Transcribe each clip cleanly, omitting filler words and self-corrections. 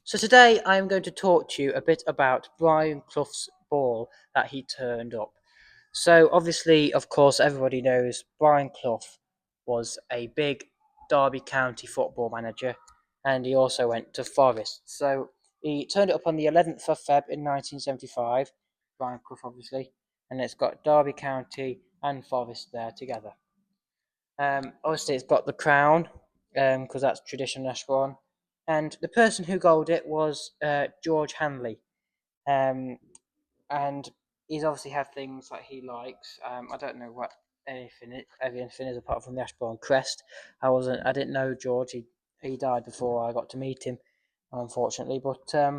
So today I am going to talk to you a bit about Brian Clough's ball that he turned up. So obviously, of course, everybody knows Brian Clough was a big Derby County football manager, and he also went to Forest. So he turned it up on the 11th of Feb in 1975, Brian Clough obviously, and it's got Derby County and Forest there together. Obviously, it's got the crown, because that's traditional Ashbourne. And the person who gold it was George Hanley. Um, and he's obviously had things that he likes. I don't know what anything is apart from the Ashbourne crest. I didn't know George. He died before I got to meet him, unfortunately. But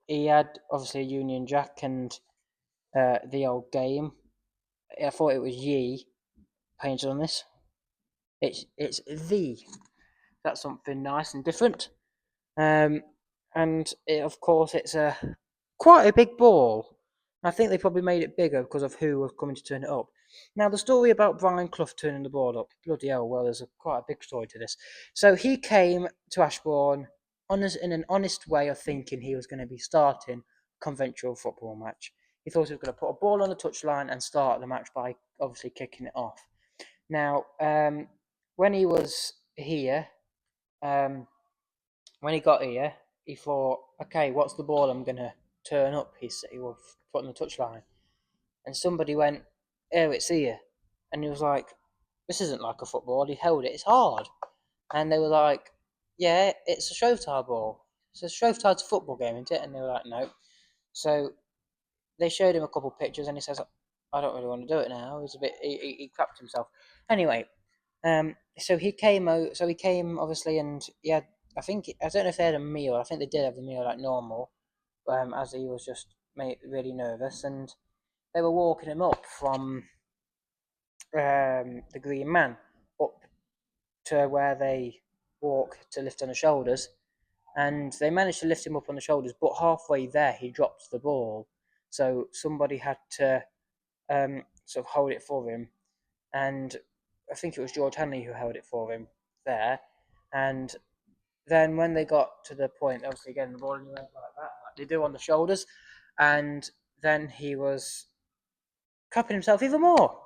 he had obviously a Union Jack and the old game. I thought it was Ye painted on this. It's the. That's something nice and different. Um, and of course, it's quite a big ball. I think they probably made it bigger because of who was coming to turn it up. Now, the story about Brian Clough turning the ball up, bloody hell, well, there's quite a big story to this. So he came to Ashbourne in an honest way of thinking he was going to be starting a conventional football match. He thought he was going to put a ball on the touchline and start the match by obviously kicking it off. Now, when he was here, um, when he got here, he thought, okay, what's the ball I'm going to turn up? He was put on the touchline. And somebody went, oh, it's here. And he was like, this isn't like a football. He held it, it's hard. And they were like, yeah, it's a Showtime ball. So Showtime's a football game, isn't it? And they were like, no. So they showed him a couple of pictures and he says, I don't really want to do it now. He crapped himself. Anyway, so he came out. So he came obviously, and he had. I don't know if they had a meal. I think they did have the meal like normal, as he was just really nervous, and they were walking him up from the Green Man up to where they walk to lift on the shoulders, and they managed to lift him up on the shoulders. But halfway there, he dropped the ball, so somebody had to sort of hold it for him, and I think it was George Hanley who held it for him there. And then when they got to the point, obviously getting the ball and he went like that, like they do on the shoulders, and then he was cupping himself even more.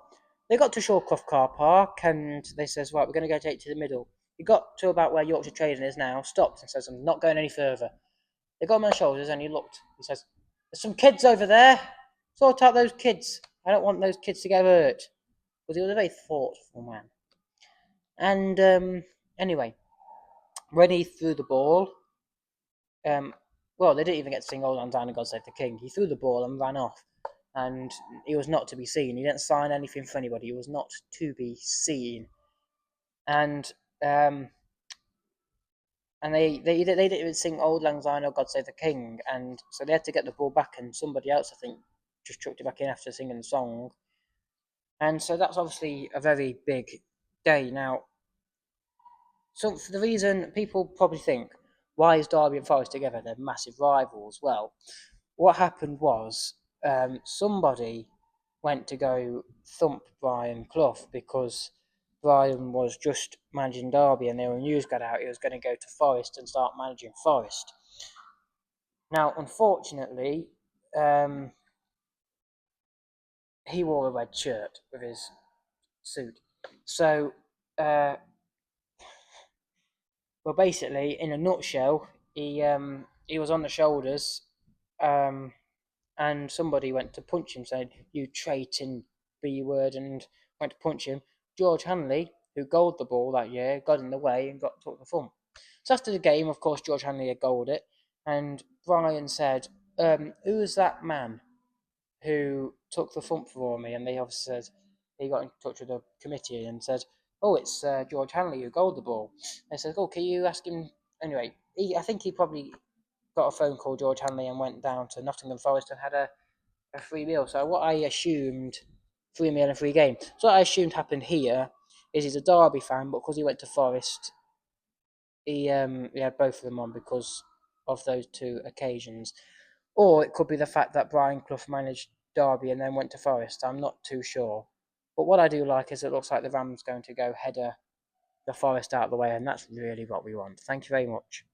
They got to Shawcroft Car Park and they says, right, we're going to go take to the middle. He got to about where Yorkshire Trading is now, stopped and says, I'm not going any further. They got him on the shoulders and he looked. He says, there's some kids over there. Sort out those kids. I don't want those kids to get hurt. But he was a very thoughtful man. And anyway, when he threw the ball, well, they didn't even get to sing "Old Lang Syne" and "God Save the King." He threw the ball and ran off, and he was not to be seen. He didn't sign anything for anybody. He was not to be seen, and um, they didn't even sing "Old Lang Syne" or "God Save the King," and so they had to get the ball back, and somebody else, I think, just chucked it back in after singing the song, and so that's obviously a very big day now. So for the reason people probably think, why is Derby and Forest together? They're massive rivals. Well, what happened was somebody went to go thump Brian Clough because Brian was just managing Derby and the news got out he was going to go to Forest and start managing Forest. Now, unfortunately, um, he wore a red shirt with his suit. So, well, basically, in a nutshell, he was on the shoulders, um, and somebody went to punch him, saying, "You traiting B word," and went to punch him. George Hanley, who goaled the ball that year, got in the way and took the thump. So after the game, of course, George Hanley had goaled it, and Brian said, "Who's that man who took the thump for me?" And they obviously said he got in touch with the committee and said, "Oh, it's George Hanley who goaled the ball." They said, "Oh, can you ask him?" Anyway, I think he probably got a phone call, George Hanley, and went down to Nottingham Forest and had a free meal. So what I assumed, free meal and free game. So what I assumed happened here is he's a Derby fan, but because he went to Forest, he had both of them on because of those two occasions. Or it could be the fact that Brian Clough managed Derby and then went to Forest. I'm not too sure. But what I do like is it looks like the Rams going to go header the Forest out of the way, and that's really what we want. Thank you very much.